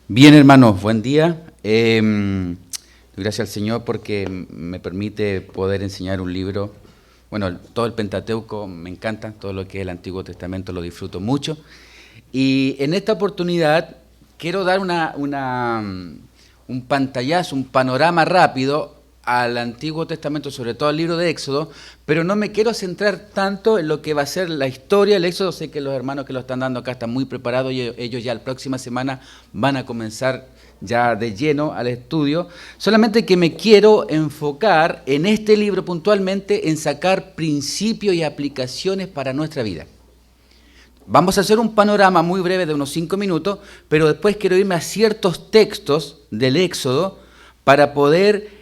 Bien, hermanos, buen día. Gracias al Señor porque me permite poder enseñar un libro. Bueno, todo el Pentateuco me encanta, todo lo que es el Antiguo Testamento lo disfruto mucho. Y en esta oportunidad quiero dar un pantallazo, un panorama rápido al Antiguo Testamento, sobre todo al libro de Éxodo, pero no me quiero centrar tanto en lo que va a ser la historia del Éxodo. Sé que los hermanos que lo están dando acá están muy preparados y ellos ya la próxima semana van a comenzar ya de lleno al estudio. Solamente que me quiero enfocar en este libro puntualmente en sacar principios y aplicaciones para nuestra vida. Vamos a hacer un panorama muy breve de unos 5 minutos, pero después quiero irme a ciertos textos del Éxodo para poder,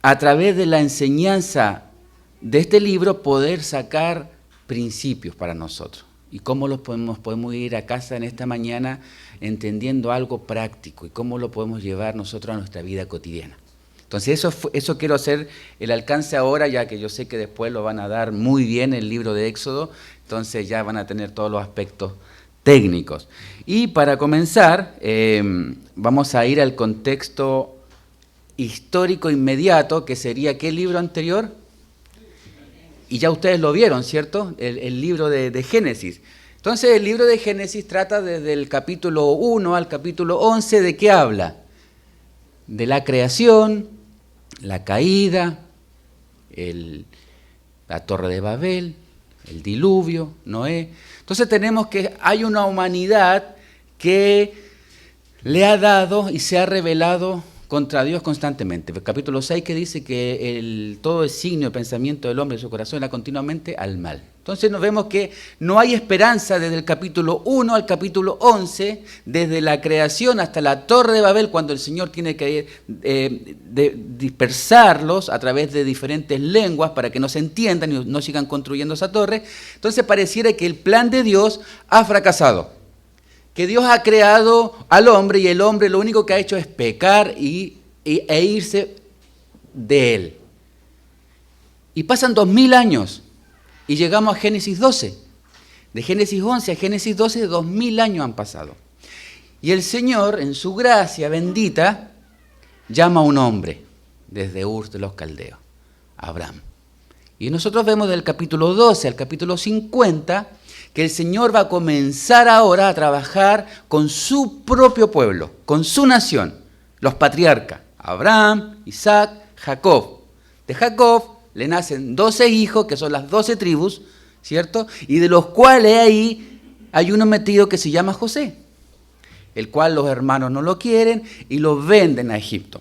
a través de la enseñanza de este libro, poder sacar principios para nosotros. Y cómo los podemos ir a casa en esta mañana entendiendo algo práctico y cómo lo podemos llevar nosotros a nuestra vida cotidiana. Entonces eso quiero hacer el alcance ahora, ya que yo sé que después lo van a dar muy bien el libro de Éxodo, entonces ya van a tener todos los aspectos técnicos. Y para comenzar, vamos a ir al contexto histórico inmediato, que sería ¿qué libro anterior? Y ya ustedes lo vieron, ¿cierto? El libro de Génesis. Entonces el libro de Génesis trata desde el capítulo 1 al capítulo 11, ¿de qué habla? De la creación, la caída, la Torre de Babel, el diluvio, Noé. Entonces tenemos que hay una humanidad que le ha dado y se ha rebelado contra Dios constantemente. El capítulo 6 que dice que todo designio, el pensamiento del hombre en su corazón era continuamente al mal. Entonces nos vemos que no hay esperanza desde el capítulo 1 al capítulo 11, desde la creación hasta la Torre de Babel, cuando el Señor tiene que dispersarlos a través de diferentes lenguas para que no se entiendan y no sigan construyendo esa torre. Entonces pareciera que el plan de Dios ha fracasado. Que Dios ha creado al hombre y el hombre lo único que ha hecho es pecar e irse de él. Y pasan 2000 años y llegamos a Génesis 12. De Génesis 11 a Génesis 12, 2000 años han pasado. Y el Señor, en su gracia bendita, llama a un hombre desde Ur de los Caldeos, Abraham. Y nosotros vemos del capítulo 12 al capítulo 50 que el Señor va a comenzar ahora a trabajar con su propio pueblo, con su nación, los patriarcas, Abraham, Isaac, Jacob. De Jacob le nacen 12 hijos, que son las 12 tribus, ¿cierto? Y de los cuales ahí hay uno metido que se llama José, el cual los hermanos no lo quieren y lo venden a Egipto.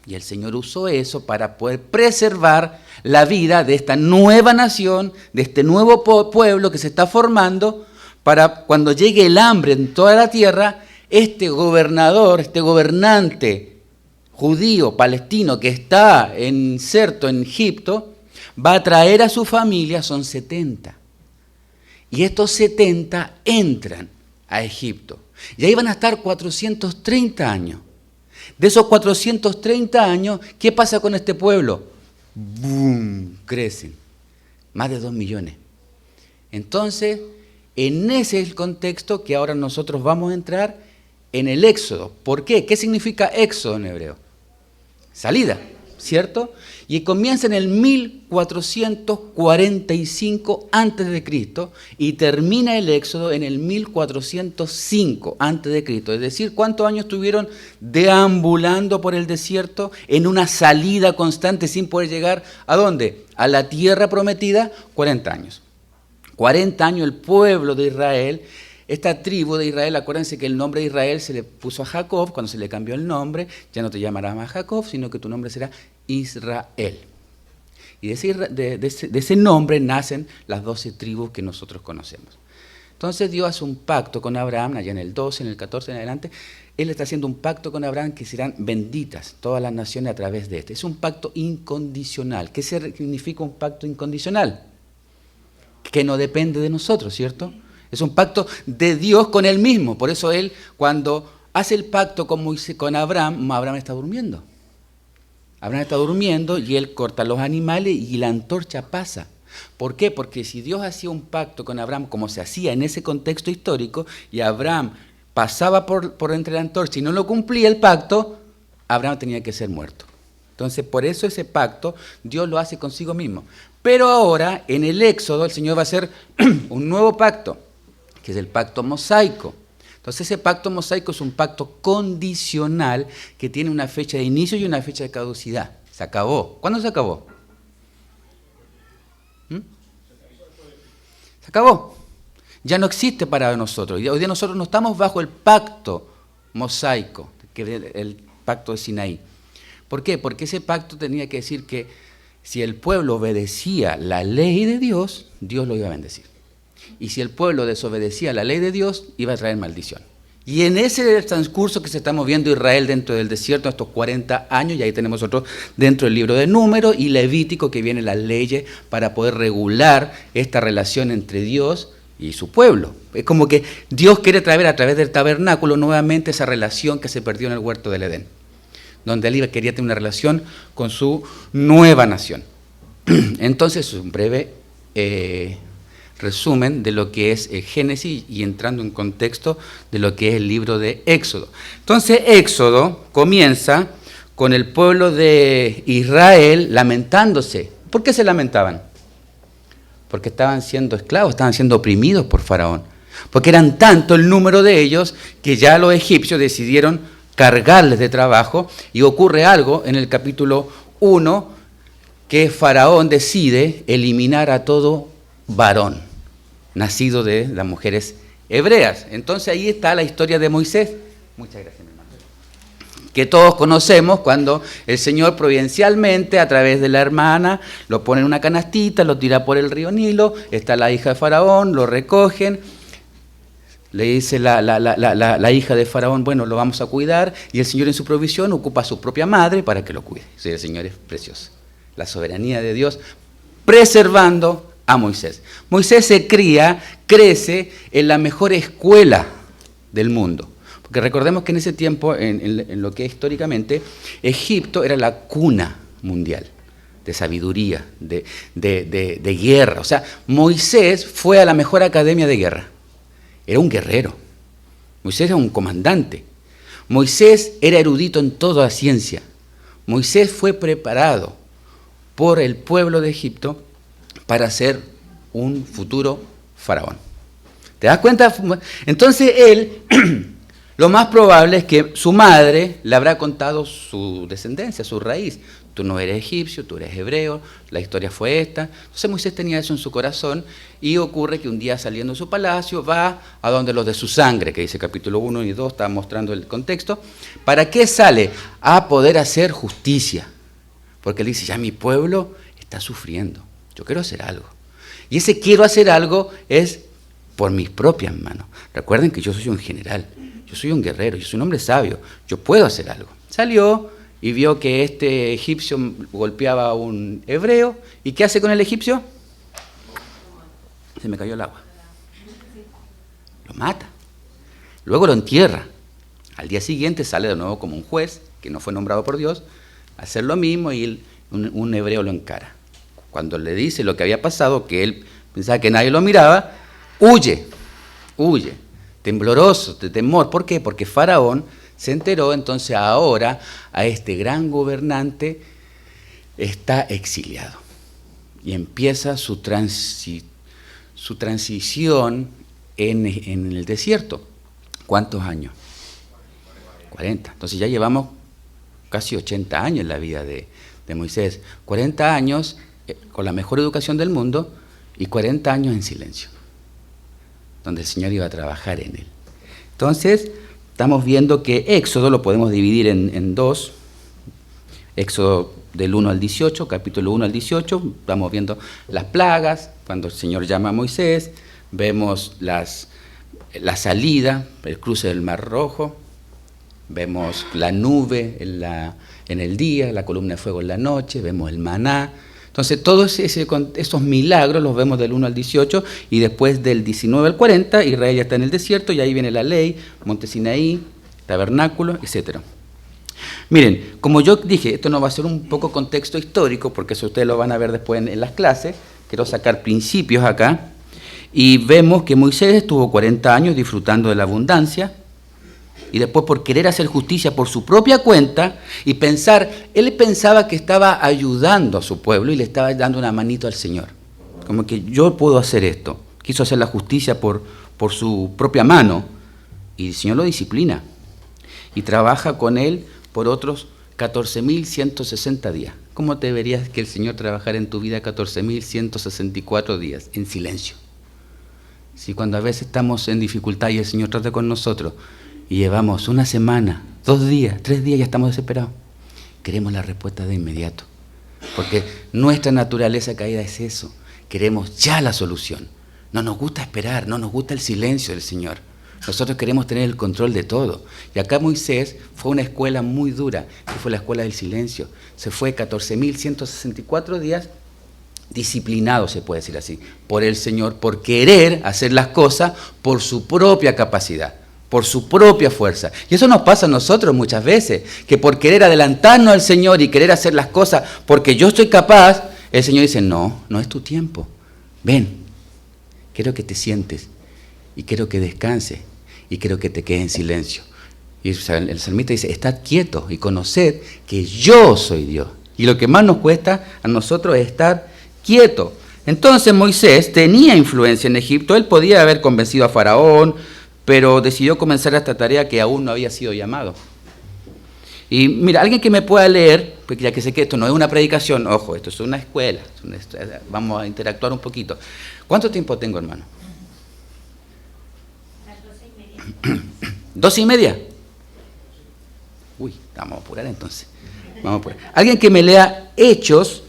Y el Señor usó eso para poder preservar la vida de esta nueva nación, de este nuevo pueblo que se está formando, para cuando llegue el hambre en toda la tierra, este gobernador, este gobernante judío, palestino, que está inserto en Egipto, va a traer a su familia, son 70. Y estos 70 entran a Egipto. Y ahí van a estar 430 años. De esos 430 años, ¿qué pasa con este pueblo? ¡Bum! Crecen. Más de 2 millones. Entonces, en ese es el contexto que ahora nosotros vamos a entrar en el Éxodo. ¿Por qué? ¿Qué significa Éxodo en hebreo? Salida, ¿cierto? Y comienza en el 1445 a.C. y termina el Éxodo en el 1405 a.C. Es decir, ¿cuántos años estuvieron deambulando por el desierto en una salida constante sin poder llegar a dónde? A la tierra prometida, 40 años. 40 años el pueblo de Israel. Esta tribu de Israel, acuérdense que el nombre de Israel se le puso a Jacob, cuando se le cambió el nombre, ya no te llamarás más Jacob, sino que tu nombre será Israel. Y de ese nombre nacen las 12 tribus que nosotros conocemos. Entonces Dios hace un pacto con Abraham, allá en el 12, en el 14 en adelante, Él está haciendo un pacto con Abraham que serán benditas todas las naciones a través de este. Es un pacto incondicional. ¿Qué significa un pacto incondicional? Que no depende de nosotros, ¿cierto? Es un pacto de Dios con Él mismo. Por eso Él, cuando hace el pacto con Abraham, Abraham está durmiendo. Abraham está durmiendo y Él corta los animales y la antorcha pasa. ¿Por qué? Porque si Dios hacía un pacto con Abraham, como se hacía en ese contexto histórico, y Abraham pasaba por entre la antorcha y no lo cumplía el pacto, Abraham tenía que ser muerto. Entonces, por eso ese pacto Dios lo hace consigo mismo. Pero ahora, en el Éxodo, el Señor va a hacer un nuevo pacto, que es el pacto mosaico. Entonces, ese pacto mosaico es un pacto condicional que tiene una fecha de inicio y una fecha de caducidad. Se acabó. ¿Cuándo se acabó? Se acabó. Ya no existe para nosotros. Hoy día nosotros no estamos bajo el pacto mosaico, que es el pacto de Sinaí. ¿Por qué? Porque ese pacto tenía que decir que si el pueblo obedecía la ley de Dios, Dios lo iba a bendecir. Y si el pueblo desobedecía la ley de Dios, iba a traer maldición. Y en ese transcurso que se está moviendo Israel dentro del desierto, estos 40 años, y ahí tenemos otros dentro del libro de Números y Levítico, que vienen las leyes para poder regular esta relación entre Dios y su pueblo. Es como que Dios quiere traer a través del tabernáculo nuevamente esa relación que se perdió en el huerto del Edén, donde él quería tener una relación con su nueva nación. Entonces, un breve resumen de lo que es Génesis y entrando en contexto de lo que es el libro de Éxodo. Entonces, Éxodo comienza con el pueblo de Israel lamentándose. ¿Por qué se lamentaban? Porque estaban siendo esclavos, estaban siendo oprimidos por Faraón. Porque eran tanto el número de ellos que ya los egipcios decidieron cargarles de trabajo, y ocurre algo en el capítulo 1, que Faraón decide eliminar a todo varón nacido de las mujeres hebreas. Entonces ahí está la historia de Moisés. Muchas gracias, mi hermano. Que todos conocemos, cuando el Señor providencialmente, a través de la hermana, lo pone en una canastita, lo tira por el río Nilo, está la hija de Faraón, lo recogen. Le dice la hija de Faraón, bueno, lo vamos a cuidar, y el Señor en su provisión ocupa a su propia madre para que lo cuide. Sí, el Señor es precioso. La soberanía de Dios preservando a Moisés. Moisés se crece en la mejor escuela del mundo. Porque recordemos que en ese tiempo, en lo que es históricamente, Egipto era la cuna mundial de sabiduría, de guerra. O sea, Moisés fue a la mejor academia de guerra. Era un guerrero. Moisés era un comandante. Moisés era erudito en toda la ciencia. Moisés fue preparado por el pueblo de Egipto para ser un futuro faraón. ¿Te das cuenta? Entonces él, lo más probable es que su madre le habrá contado su descendencia, su raíz. Tú no eres egipcio, tú eres hebreo, la historia fue esta. Entonces Moisés tenía eso en su corazón, y ocurre que un día, saliendo de su palacio, va a donde los de su sangre, que dice capítulo 1 y 2, está mostrando el contexto. ¿Para qué sale? A poder hacer justicia. Porque él dice, ya mi pueblo está sufriendo, yo quiero hacer algo. Y ese quiero hacer algo es por mis propias manos. Recuerden que yo soy un general, yo soy un guerrero, yo soy un hombre sabio, yo puedo hacer algo. Salió y vio que este egipcio golpeaba a un hebreo. ¿Y qué hace con el egipcio? Se me cayó el agua. Lo mata. Luego lo entierra. Al día siguiente sale de nuevo como un juez, que no fue nombrado por Dios, a hacer lo mismo, y un hebreo lo encara. Cuando le dice lo que había pasado, que él pensaba que nadie lo miraba, huye, tembloroso, de temor. ¿Por qué? Porque Faraón se enteró. Entonces ahora a este gran gobernante está exiliado y empieza su transición en el desierto. ¿Cuántos años? 40. Entonces ya llevamos casi 80 años en la vida de Moisés. 40 años con la mejor educación del mundo y 40 años en silencio, donde el Señor iba a trabajar en él. Entonces estamos viendo que Éxodo lo podemos dividir en dos. Éxodo del 1 al 18, capítulo 1 al 18, estamos viendo las plagas, cuando el Señor llama a Moisés, vemos la salida, el cruce del Mar Rojo, vemos la nube en el día, la columna de fuego en la noche, vemos el maná. Entonces todos esos milagros los vemos del 1 al 18, y después del 19 al 40, Israel ya está en el desierto, y ahí viene la ley, Monte Sinaí, tabernáculo, etc. Miren, como yo dije, esto no va a ser un poco contexto histórico, porque eso ustedes lo van a ver después en las clases. Quiero sacar principios acá, y vemos que Moisés estuvo 40 años disfrutando de la abundancia, y después por querer hacer justicia por su propia cuenta y él pensaba que estaba ayudando a su pueblo y le estaba dando una manito al Señor. Como que yo puedo hacer esto. Quiso hacer la justicia por su propia mano y el Señor lo disciplina y trabaja con él por otros 14.160 días. ¿Cómo te verías que el Señor trabajara en tu vida 14.164 días en silencio? Si cuando a veces estamos en dificultad y el Señor trata con nosotros y llevamos una semana, 2 días, 3 días, ya estamos desesperados, queremos la respuesta de inmediato. Porque nuestra naturaleza caída es eso, queremos ya la solución. No nos gusta esperar, no nos gusta el silencio del Señor. Nosotros queremos tener el control de todo. Y acá Moisés fue una escuela muy dura, que fue la escuela del silencio. Se fue 14.164 días disciplinado, se puede decir así, por el Señor, por querer hacer las cosas por su propia capacidad, por su propia fuerza. Y eso nos pasa a nosotros muchas veces, que por querer adelantarnos al Señor y querer hacer las cosas porque yo estoy capaz, el Señor dice, no es tu tiempo. Ven, quiero que te sientes y quiero que descanses y quiero que te quedes en silencio. Y el salmista dice, estad quietos y conoced que yo soy Dios. Y lo que más nos cuesta a nosotros es estar quieto. Entonces Moisés tenía influencia en Egipto, él podía haber convencido a Faraón, pero decidió comenzar esta tarea que aún no había sido llamado. Y mira, alguien que me pueda leer, porque ya que sé que esto no es una predicación, ojo, esto es una escuela, vamos a interactuar un poquito. ¿Cuánto tiempo tengo, hermano? Las 12:30. 12:30. Uy, vamos a apurar entonces. Vamos a apurar. Alguien que me lea Hechos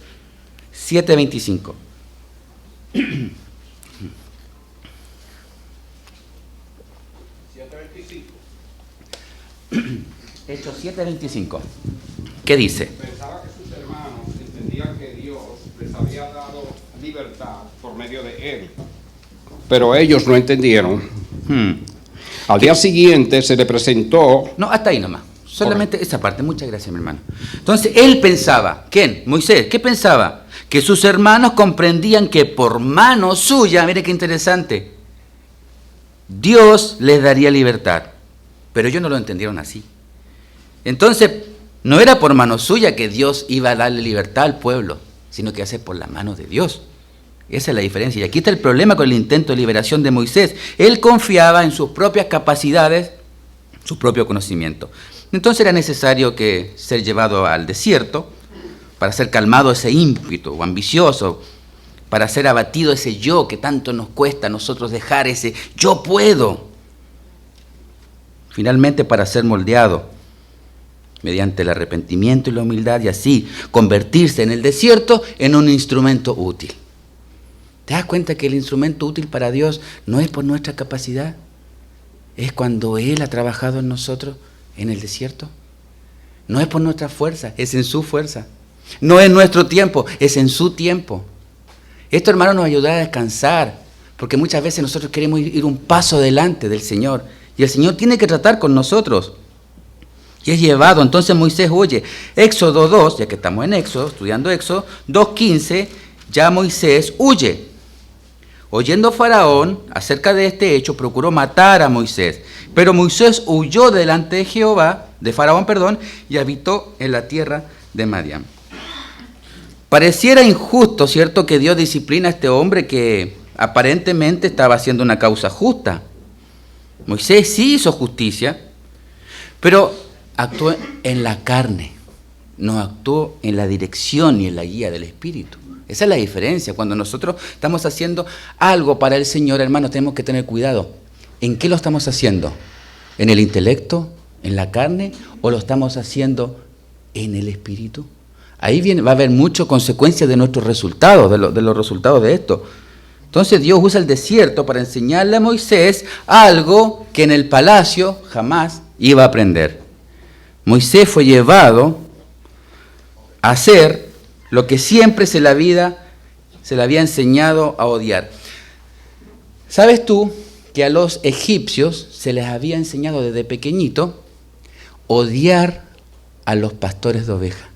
7:25. Hechos 7:25. ¿Qué dice? Pensaba que sus hermanos entendían que Dios les había dado libertad por medio de él, pero ellos no entendieron. Al día siguiente se le presentó... No, hasta ahí nomás. Solamente esa parte. Muchas gracias, mi hermano. Entonces, él pensaba, ¿quién? Moisés, ¿qué pensaba? Que sus hermanos comprendían que por mano suya, mire qué interesante, Dios les daría libertad. Pero ellos no lo entendieron así. Entonces, no era por mano suya que Dios iba a darle libertad al pueblo, sino que hace por la mano de Dios. Esa es la diferencia. Y aquí está el problema con el intento de liberación de Moisés. Él confiaba en sus propias capacidades, su propio conocimiento. Entonces era necesario ser llevado al desierto para ser calmado ese ímpetu o ambicioso, para ser abatido ese yo que tanto nos cuesta a nosotros dejar, ese yo puedo. Finalmente para ser moldeado mediante el arrepentimiento y la humildad y así convertirse en el desierto en un instrumento útil. ¿Te das cuenta que el instrumento útil para Dios no es por nuestra capacidad? Es cuando Él ha trabajado en nosotros en el desierto. No es por nuestra fuerza, es en su fuerza. No es nuestro tiempo, es en su tiempo. Esto, hermano, nos ayuda a descansar, porque muchas veces nosotros queremos ir un paso adelante del Señor, y el Señor tiene que tratar con nosotros. Y es llevado. Entonces Moisés huye. Éxodo 2, ya que estamos en Éxodo, estudiando Éxodo, 2:15, ya Moisés huye. Oyendo Faraón acerca de este hecho, procuró matar a Moisés. Pero Moisés huyó delante de Faraón, y habitó en la tierra de Madián. Pareciera injusto, ¿cierto?, que Dios disciplina a este hombre que aparentemente estaba haciendo una causa justa. Moisés sí hizo justicia, pero actuó en la carne, no actuó en la dirección y en la guía del Espíritu. Esa es la diferencia. Cuando nosotros estamos haciendo algo para el Señor, hermanos, tenemos que tener cuidado. ¿En qué lo estamos haciendo? ¿En el intelecto? ¿En la carne? ¿O lo estamos haciendo en el Espíritu? Ahí va a haber muchas consecuencias de nuestros resultados, de los resultados de esto. Entonces Dios usa el desierto para enseñarle a Moisés algo que en el palacio jamás iba a aprender. Moisés fue llevado a hacer lo que siempre se le había enseñado a odiar. ¿Sabes tú que a los egipcios se les había enseñado desde pequeñito odiar a los pastores de ovejas?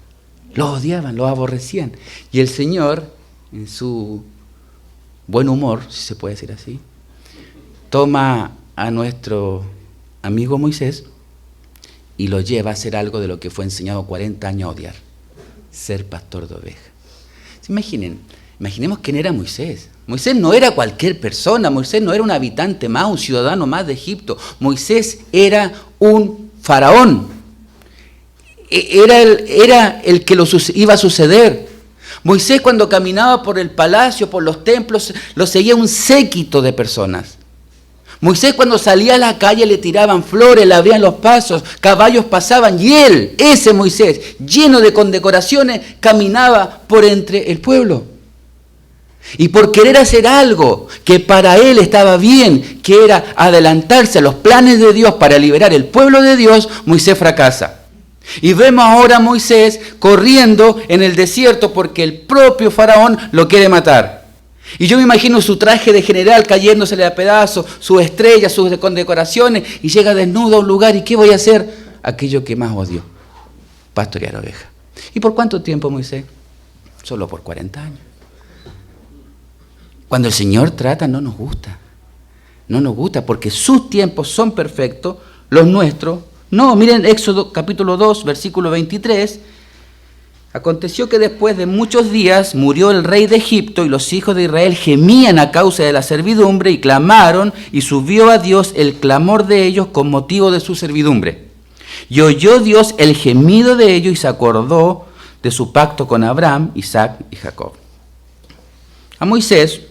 Los odiaban, los aborrecían. Y el Señor, en su buen humor, si se puede decir así, toma a nuestro amigo Moisés y lo lleva a hacer algo de lo que fue enseñado 40 años a odiar, ser pastor de ovejas. Imaginemos quién era Moisés. Moisés no era cualquier persona, Moisés no era un habitante más, un ciudadano más de Egipto. Moisés era un faraón. Era el que iba a suceder. Moisés, cuando caminaba por el palacio, por los templos, lo seguía un séquito de personas. Moisés, cuando salía a la calle, le tiraban flores, le abrían los pasos, caballos pasaban, y él, ese Moisés, lleno de condecoraciones, caminaba por entre el pueblo. Y por querer hacer algo que para él estaba bien, que era adelantarse a los planes de Dios para liberar el pueblo de Dios, Moisés fracasa. Y vemos ahora a Moisés corriendo en el desierto porque el propio faraón lo quiere matar. Y yo me imagino su traje de general cayéndosele a pedazos, sus estrellas, sus condecoraciones, y llega desnudo a un lugar. ¿Y qué voy a hacer? Aquello que más odio, pastorear ovejas. ¿Y por cuánto tiempo, Moisés? Solo por 40 años. Cuando el Señor trata, no nos gusta. No nos gusta porque sus tiempos son perfectos, los nuestros no. Miren Éxodo capítulo 2, versículo 23. Aconteció que después de muchos días murió el rey de Egipto y los hijos de Israel gemían a causa de la servidumbre y clamaron, y subió a Dios el clamor de ellos con motivo de su servidumbre. Y oyó Dios el gemido de ellos y se acordó de su pacto con Abraham, Isaac y Jacob. A Moisés,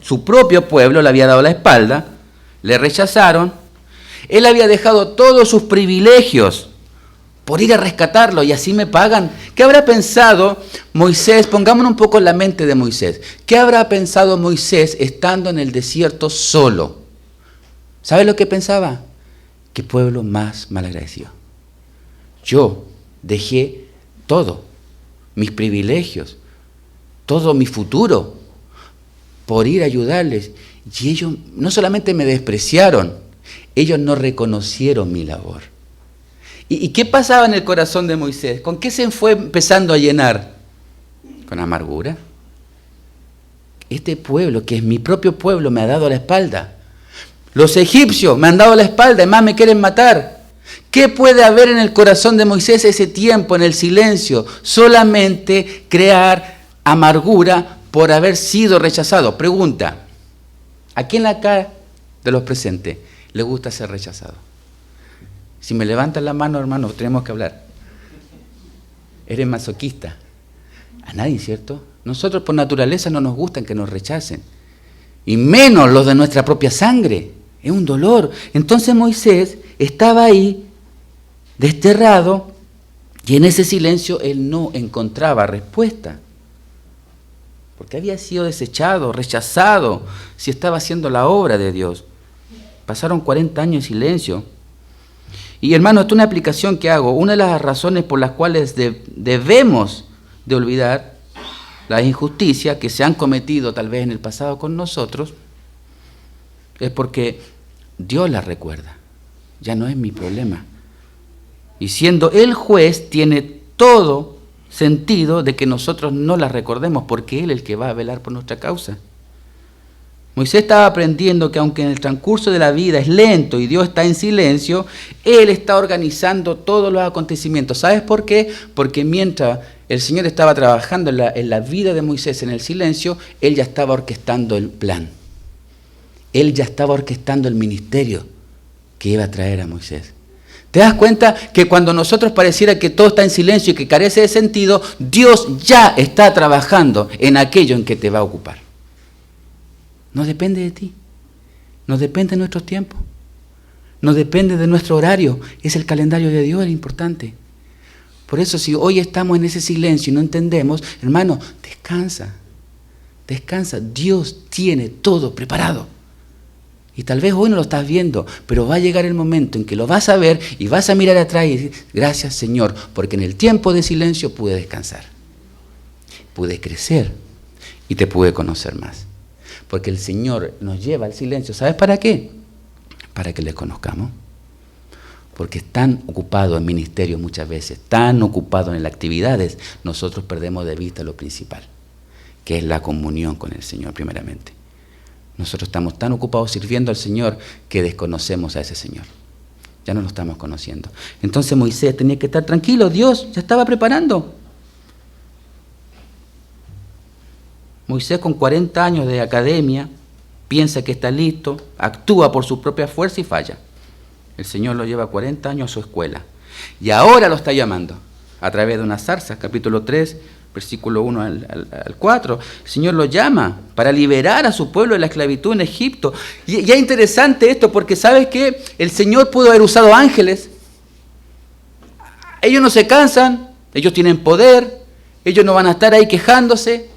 su propio pueblo le había dado la espalda, le rechazaron, él había dejado todos sus privilegios por ir a rescatarlo, y así me pagan. ¿Qué habrá pensado Moisés? Pongámonos un poco en la mente de Moisés. ¿Qué habrá pensado Moisés estando en el desierto solo? ¿Sabe lo que pensaba? ¿Qué pueblo más malagradecido? Yo dejé todo, mis privilegios, todo mi futuro, por ir a ayudarles. Y ellos no solamente me despreciaron, ellos no reconocieron mi labor. ¿Y qué pasaba en el corazón de Moisés? ¿Con qué se fue empezando a llenar? Con amargura. Este pueblo, que es mi propio pueblo, me ha dado la espalda. Los egipcios me han dado la espalda y más me quieren matar. ¿Qué puede haber en el corazón de Moisés ese tiempo, en el silencio? Solamente crear amargura por haber sido rechazado. Pregunta, ¿a quién acá de los presentes le gusta ser rechazado? Si me levantan la mano, hermano, tenemos que hablar. Eres masoquista. A nadie, ¿cierto? Nosotros por naturaleza no nos gustan que nos rechacen. Y menos los de nuestra propia sangre. Es un dolor. Entonces Moisés estaba ahí, desterrado, y en ese silencio él no encontraba respuesta. Porque había sido desechado, rechazado, si estaba haciendo la obra de Dios. Pasaron 40 años en silencio. Y hermano, esto es una aplicación que hago. Una de las razones por las cuales debemos de olvidar las injusticias que se han cometido tal vez en el pasado con nosotros es porque Dios las recuerda. Ya no es mi problema. Y siendo el juez, tiene todo sentido de que nosotros no las recordemos porque Él es el que va a velar por nuestra causa. Moisés estaba aprendiendo que aunque en el transcurso de la vida es lento y Dios está en silencio, Él está organizando todos los acontecimientos. ¿Sabes por qué? Porque mientras el Señor estaba trabajando en la vida de Moisés en el silencio, Él ya estaba orquestando el plan. Él ya estaba orquestando el ministerio que iba a traer a Moisés. ¿Te das cuenta que cuando nosotros pareciera que todo está en silencio y que carece de sentido, Dios ya está trabajando en aquello en que te va a ocupar? No depende de ti, no depende de nuestros tiempos, no depende de nuestro horario, es el calendario de Dios el importante. Por eso si hoy estamos en ese silencio y no entendemos, hermano, descansa, Dios tiene todo preparado. Y tal vez hoy no lo estás viendo, pero va a llegar el momento en que lo vas a ver y vas a mirar atrás y decir, gracias Señor, porque en el tiempo de silencio pude descansar, pude crecer y te pude conocer más. Porque el Señor nos lleva al silencio. ¿Sabes para qué? Para que le conozcamos. Porque están ocupados en ministerio muchas veces, tan ocupados en las actividades, nosotros perdemos de vista lo principal, que es la comunión con el Señor primeramente. Nosotros estamos tan ocupados sirviendo al Señor que desconocemos a ese Señor. Ya no lo estamos conociendo. Entonces Moisés tenía que estar tranquilo, Dios ya estaba preparando. Moisés con 40 años de academia, piensa que está listo, actúa por su propia fuerza y falla. El Señor lo lleva 40 años a su escuela. Y ahora lo está llamando a través de una zarza, capítulo 3, versículo 1 al 4. El Señor lo llama para liberar a su pueblo de la esclavitud en Egipto. Y es interesante esto porque ¿sabes qué? El Señor pudo haber usado ángeles. Ellos no se cansan, ellos tienen poder, ellos no van a estar ahí quejándose.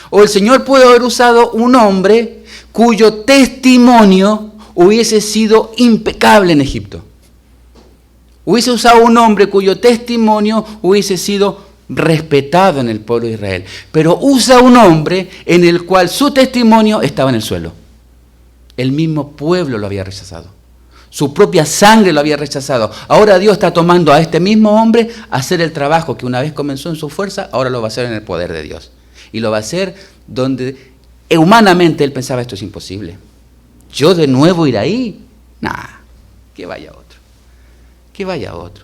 O el Señor pudo haber usado un hombre cuyo testimonio hubiese sido impecable en Egipto. Hubiese usado un hombre cuyo testimonio hubiese sido respetado en el pueblo de Israel. Pero usa un hombre en el cual su testimonio estaba en el suelo. El mismo pueblo lo había rechazado. Su propia sangre lo había rechazado. Ahora Dios está tomando a este mismo hombre a hacer el trabajo que una vez comenzó en su fuerza, ahora lo va a hacer en el poder de Dios. Y lo va a hacer donde humanamente él pensaba esto es imposible. ¿Yo de nuevo ir ahí? Nah, que vaya otro. Que vaya otro.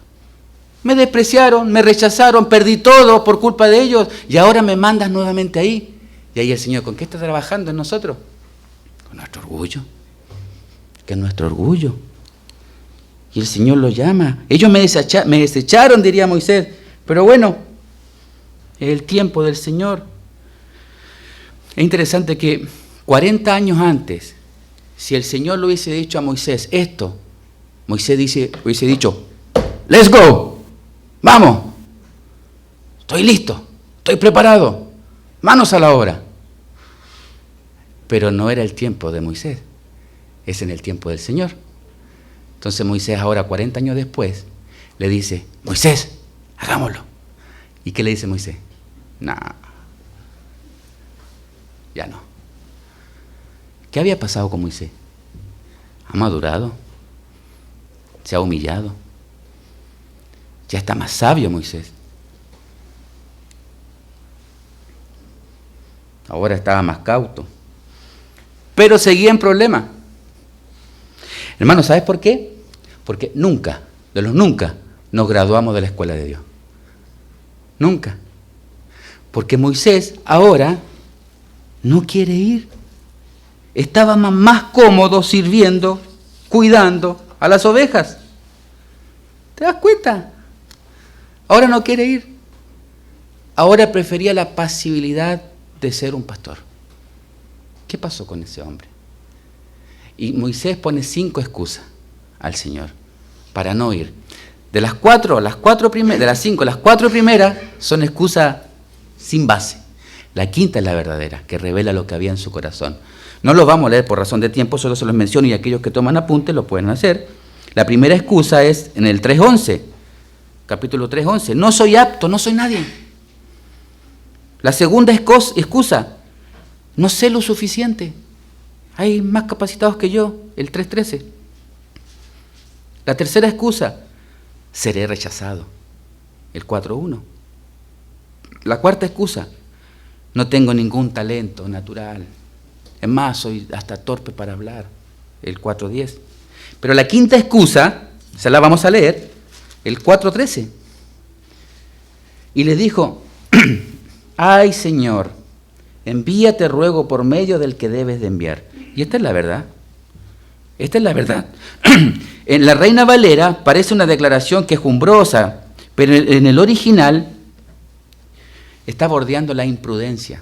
Me despreciaron, me rechazaron, perdí todo por culpa de ellos y ahora me mandas nuevamente ahí. Y ahí el Señor, ¿con qué está trabajando en nosotros? Con nuestro orgullo. Que es nuestro orgullo. Y el Señor lo llama. Ellos me desecharon, diría Moisés. Pero bueno, es el tiempo del Señor. Es interesante que 40 años antes, si el Señor le hubiese dicho a Moisés esto, Moisés hubiese dicho, let's go, vamos, estoy listo, estoy preparado, manos a la obra. Pero no era el tiempo de Moisés, es en el tiempo del Señor. Entonces Moisés ahora, 40 años después, le dice, Moisés, hagámoslo. ¿Y qué le dice Moisés? Nah, ya no. ¿Qué había pasado con Moisés? Ha madurado, se ha humillado, ya está más sabio Moisés. Ahora estaba más cauto, pero seguía en problemas. Hermano, ¿sabes por qué? Porque nunca nos graduamos de la escuela de Dios. Nunca. Porque Moisés ahora no quiere ir. Estaba más cómodo sirviendo, cuidando a las ovejas. ¿Te das cuenta? Ahora no quiere ir. Ahora prefería la pasibilidad de ser un pastor. ¿Qué pasó con ese hombre? Y Moisés pone 5 excusas al Señor para no ir. De las 4, de las 5, las 4 primeras son excusas sin base. La quinta es la verdadera, que revela lo que había en su corazón. No lo vamos a leer por razón de tiempo, solo se los menciono y aquellos que toman apuntes lo pueden hacer. La primera excusa es en el 3:11, capítulo 3:11. No soy apto, no soy nadie. La segunda excusa, no sé lo suficiente. Hay más capacitados que yo, el 3:13. La tercera excusa, seré rechazado, el 4:1. La cuarta excusa, no tengo ningún talento natural. Es más, soy hasta torpe para hablar, el 4:10. Pero la quinta excusa, se la vamos a leer, el 4:13. Y le dijo, ay Señor, envíate ruego por medio del que debes de enviar. Y esta es la verdad. Esta es la verdad. En la Reina Valera parece una declaración quejumbrosa, pero en el original está bordeando la imprudencia.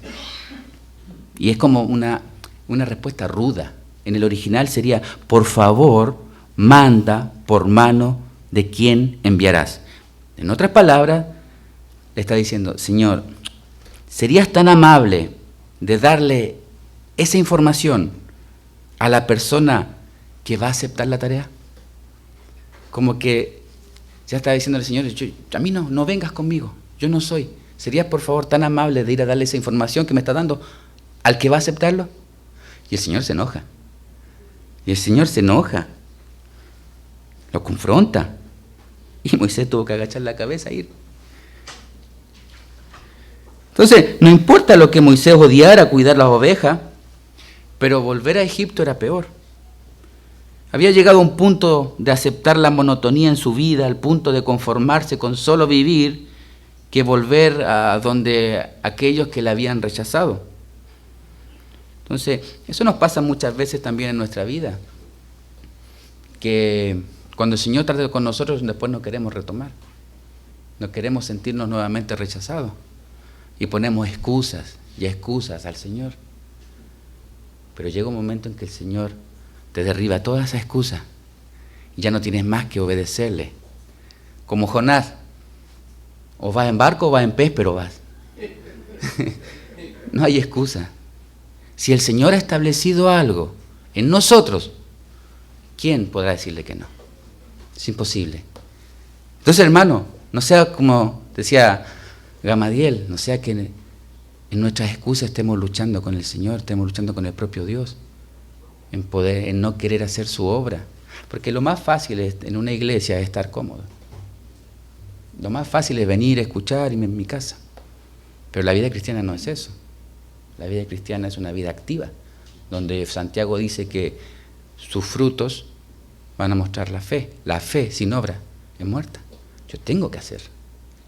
Y es como una respuesta ruda. En el original sería, por favor, manda por mano de quien enviarás. En otras palabras, le está diciendo, Señor, ¿serías tan amable de darle esa información a la persona que va a aceptar la tarea? Como que ya está diciendo el Señor, a mí no vengas conmigo, yo no soy. ¿Serías por favor tan amable de ir a darle esa información que me está dando al que va a aceptarlo? Y el Señor se enoja. Y el Señor se enoja. Lo confronta. Y Moisés tuvo que agachar la cabeza e ir. Entonces, no importa lo que Moisés odiara cuidar las ovejas, pero volver a Egipto era peor. Había llegado a un punto de aceptar la monotonía en su vida, al punto de conformarse con solo vivir, que volver a donde aquellos que la habían rechazado. Entonces, eso nos pasa muchas veces también en nuestra vida, que cuando el Señor trata con nosotros, después no queremos retomar, no queremos sentirnos nuevamente rechazados y ponemos excusas y excusas al Señor. Pero llega un momento en que el Señor te derriba toda esa excusa y ya no tienes más que obedecerle. Como Jonás, o vas en barco o vas en pez, pero vas. No hay excusa. Si el Señor ha establecido algo en nosotros, ¿quién podrá decirle que no? Es imposible. Entonces, hermano, no sea como decía Gamadiel, no sea que en nuestras excusas estemos luchando con el Señor, estemos luchando con el propio Dios, en no querer hacer su obra. Porque lo más fácil en una iglesia es estar cómodo. Lo más fácil es venir, escuchar y en mi casa. Pero la vida cristiana no es eso. La vida cristiana es una vida activa, donde Santiago dice que sus frutos van a mostrar la fe. La fe sin obra es muerta. Yo tengo que hacer.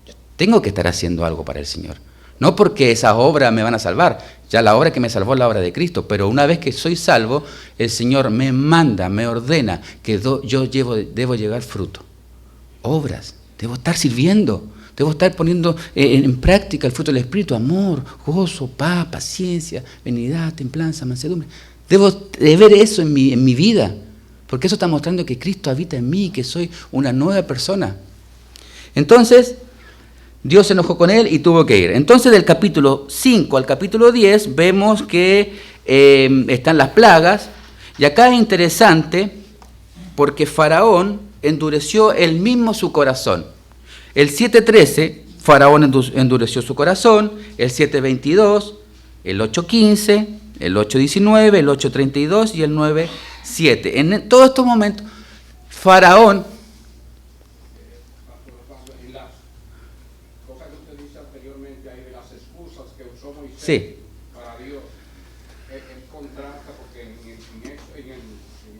Yo tengo que estar haciendo algo para el Señor. No porque esas obras me van a salvar. Ya la obra que me salvó es la obra de Cristo. Pero una vez que soy salvo, el Señor me manda, me ordena que yo debo llevar fruto. Obras. Debo estar sirviendo. Debo estar poniendo en práctica el fruto del Espíritu. Amor, gozo, paz, paciencia, benignidad, templanza, mansedumbre. Debo de ver eso en mi vida. Porque eso está mostrando que Cristo habita en mí, que soy una nueva persona. Entonces, Dios se enojó con él y tuvo que ir. Entonces, del capítulo 5 al capítulo 10, vemos que están las plagas. Y acá es interesante porque Faraón endureció él mismo su corazón. El 7:13, Faraón endureció su corazón. El 7:22, el 8:15, el 8:19, el 8:32 y el 9:7. En todos estos momentos, Faraón... Y las cosas que usted dice anteriormente ahí de las excusas que usó Moisés Sí. para Dios, es contrasta porque en el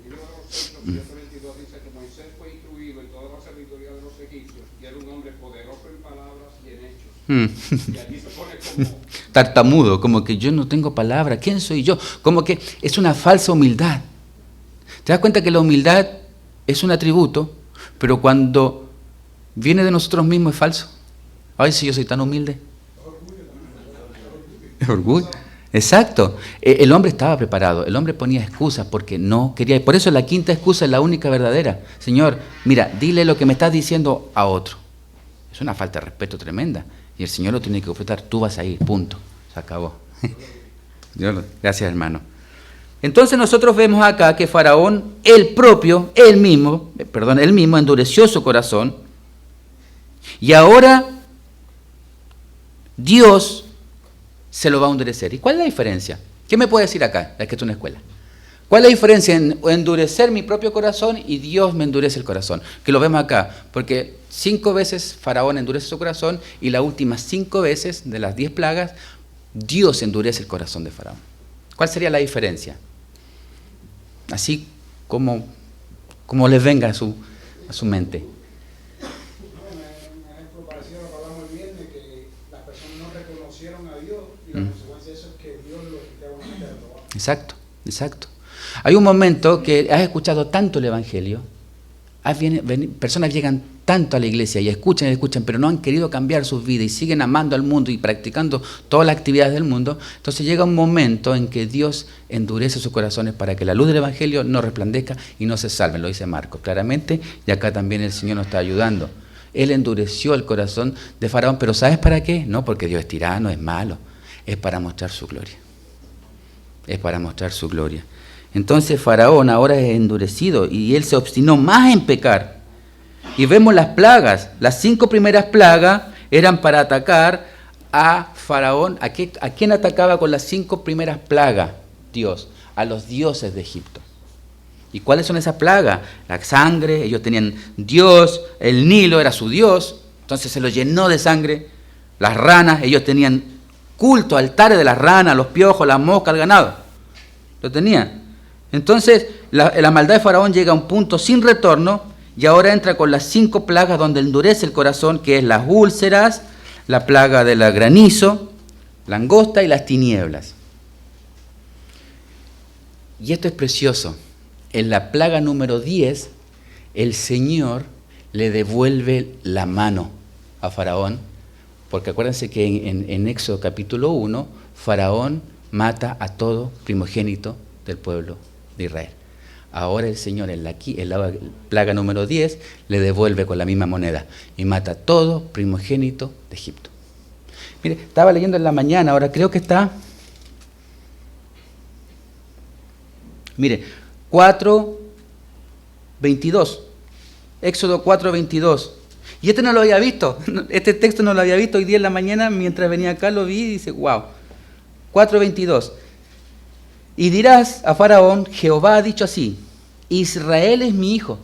libro de los Hechos 7:22 dice que Moisés fue instruido en toda la sabiduría de los egipcios y era un hombre poderoso en palabras y en hechos. Y allí se pone como... tartamudo, como que yo no tengo palabra, ¿quién soy yo? Como que es una falsa humildad. ¿Te das cuenta que la humildad es un atributo, pero cuando viene de nosotros mismos es falso? Ay, si yo soy tan humilde. Es orgullo. Exacto. El hombre estaba preparado, el hombre ponía excusas porque no quería. Y por eso la quinta excusa es la única verdadera. Señor, mira, dile lo que me estás diciendo a otro. Es una falta de respeto tremenda. Y el Señor lo tiene que completar. Tú vas a ir, punto. Se acabó. Gracias, hermano. Entonces nosotros vemos acá que Faraón, él mismo, endureció su corazón. Y ahora Dios se lo va a endurecer. ¿Y cuál es la diferencia? ¿Qué me puede decir acá, la que es una escuela? ¿Cuál es la diferencia en endurecer mi propio corazón y Dios me endurece el corazón? Que lo vemos acá, porque 5 veces Faraón endurece su corazón y las últimas 5 veces de las 10 plagas, Dios endurece el corazón de Faraón. ¿Cuál sería la diferencia? Así como les venga a su mente. Un ejemplo parecido a lo que hablamos el viernes, que las personas no reconocieron a Dios y la consecuencia de eso es que Dios los quitaba una mente de trabajo. Exacto. Hay un momento que has escuchado tanto el Evangelio, personas llegan tanto a la iglesia y escuchan, pero no han querido cambiar sus vidas y siguen amando al mundo y practicando todas las actividades del mundo. Entonces llega un momento en que Dios endurece sus corazones para que la luz del Evangelio no resplandezca y no se salven, lo dice Marcos claramente, y acá también el Señor nos está ayudando. Él endureció el corazón de Faraón, pero ¿sabes para qué? No porque Dios es tirano, es malo, es para mostrar su gloria. Es para mostrar su gloria. Entonces Faraón ahora es endurecido y él se obstinó más en pecar. Y vemos las plagas. Las 5 primeras plagas eran para atacar a Faraón. ¿A quién atacaba con las 5 primeras plagas? Dios. A los dioses de Egipto. ¿Y cuáles son esas plagas? La sangre, ellos tenían Dios, el Nilo era su Dios, entonces se lo llenó de sangre. Las ranas, ellos tenían culto, altares de las ranas, los piojos, las moscas, el ganado. Lo tenían. Entonces, la maldad de Faraón llega a un punto sin retorno y ahora entra con las 5 plagas donde endurece el corazón, que es las úlceras, la plaga del granizo, langosta y las tinieblas. Y esto es precioso. En la plaga número 10, el Señor le devuelve la mano a Faraón, porque acuérdense que en Éxodo capítulo 1, Faraón mata a todo primogénito del pueblo de Israel. Ahora el Señor en la plaga número 10 le devuelve con la misma moneda y mata a todo primogénito de Egipto. Mire, estaba leyendo en la mañana, ahora creo que está, mire, 4:22, Éxodo 4:22. Y este no lo había visto, este texto no lo había visto hoy día en la mañana, mientras venía acá lo vi y dice, wow, 4:22. Y dirás a Faraón, Jehová ha dicho así, Israel es mi hijo,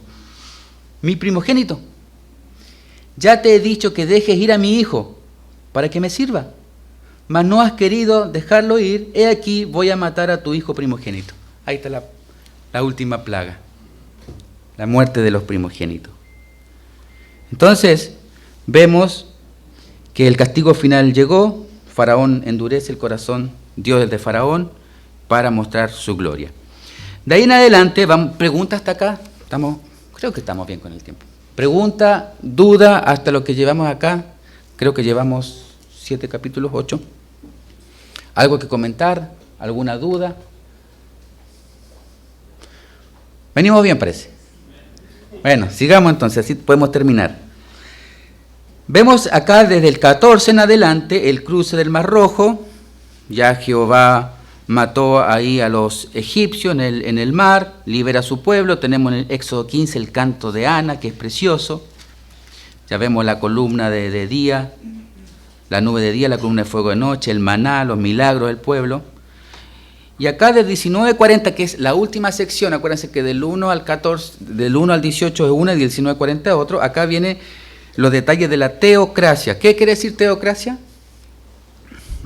mi primogénito. Ya te he dicho que dejes ir a mi hijo para que me sirva, mas no has querido dejarlo ir, he aquí voy a matar a tu hijo primogénito. Ahí está la última plaga, la muerte de los primogénitos. Entonces, vemos que el castigo final llegó, Faraón endurece el corazón, Dios de Faraón, para mostrar su gloria. De ahí en adelante, pregunta hasta acá, creo que estamos bien con el tiempo. Pregunta, duda, hasta lo que llevamos acá, creo que llevamos 7 capítulos, 8. ¿Algo que comentar? ¿Alguna duda? Venimos bien, parece. Bueno, sigamos entonces, así podemos terminar. Vemos acá desde el 14 en adelante el cruce del Mar Rojo. Ya Jehová mató ahí a los egipcios en el mar, libera a su pueblo. Tenemos en el Éxodo 15 el canto de Ana, que es precioso. Ya vemos la columna de día, la nube de día, la columna de fuego de noche, el maná, los milagros del pueblo. Y acá del 19:40, que es la última sección, acuérdense que del 1 al 14, del 1 al 18 es una y del 19:40 es otro. Acá viene los detalles de la teocracia. ¿Qué quiere decir teocracia?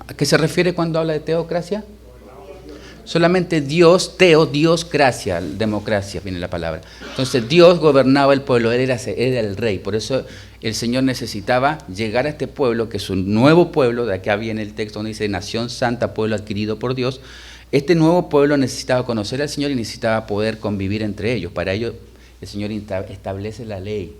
¿A qué se refiere cuando habla de teocracia? Solamente Dios, Dios, gracia, democracia, viene la palabra. Entonces Dios gobernaba el pueblo, Él era el rey. Por eso el Señor necesitaba llegar a este pueblo, que es un nuevo pueblo, de acá viene el texto donde dice nación santa, pueblo adquirido por Dios. Este nuevo pueblo necesitaba conocer al Señor y necesitaba poder convivir entre ellos. Para ello el Señor establece la ley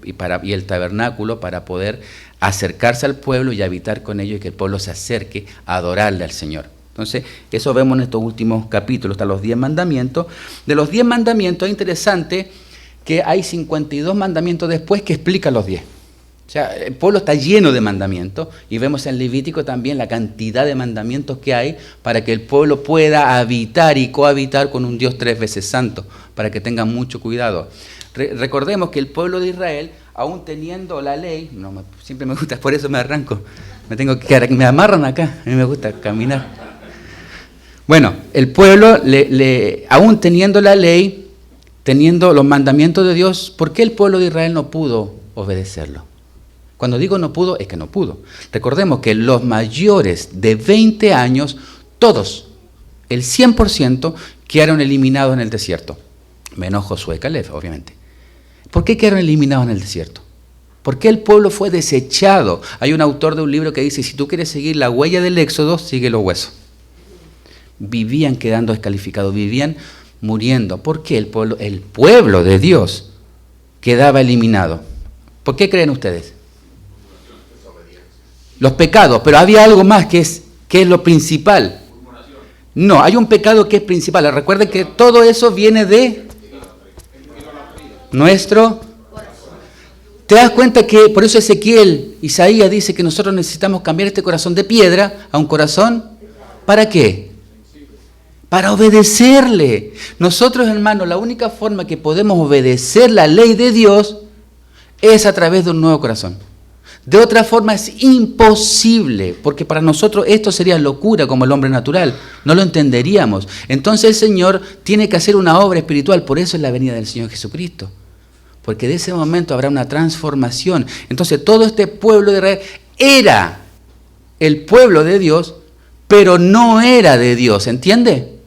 y el tabernáculo para poder acercarse al pueblo y habitar con ellos y que el pueblo se acerque a adorarle al Señor. Entonces, eso vemos en estos últimos capítulos, hasta los 10 mandamientos. De los 10 mandamientos es interesante que hay 52 mandamientos después que explican los 10. O sea, el pueblo está lleno de mandamientos y vemos en Levítico también la cantidad de mandamientos que hay para que el pueblo pueda habitar y cohabitar con un Dios 3 veces santo, para que tengan mucho cuidado. Recordemos que el pueblo de Israel, aún teniendo la ley, siempre me gusta, por eso me arranco, me amarran acá, a mí me gusta caminar. Bueno, el pueblo, aún teniendo la ley, teniendo los mandamientos de Dios, ¿por qué el pueblo de Israel no pudo obedecerlo? Cuando digo no pudo, es que no pudo. Recordemos que los mayores de 20 años, todos, el 100%, quedaron eliminados en el desierto. Menos Josué y Caleb, obviamente. ¿Por qué quedaron eliminados en el desierto? ¿Por qué el pueblo fue desechado? Hay un autor de un libro que dice, si tú quieres seguir la huella del Éxodo, sigue los huesos. Vivían quedando descalificados, vivían muriendo. ¿Por qué el pueblo de Dios quedaba eliminado? ¿Por qué creen ustedes? Los pecados, pero había algo más que es lo principal. No, hay un pecado que es principal. Recuerden que todo eso viene de nuestro. ¿Te das cuenta que por eso Ezequiel, Isaías dice que nosotros necesitamos cambiar este corazón de piedra a un corazón? ¿Para qué? Para obedecerle. Nosotros, hermanos, la única forma que podemos obedecer la ley de Dios es a través de un nuevo corazón. De otra forma es imposible, porque para nosotros esto sería locura como el hombre natural, no lo entenderíamos. Entonces el Señor tiene que hacer una obra espiritual, por eso es la venida del Señor Jesucristo, porque de ese momento habrá una transformación. Entonces todo este pueblo de Israel era el pueblo de Dios, pero no era de Dios, ¿entiende?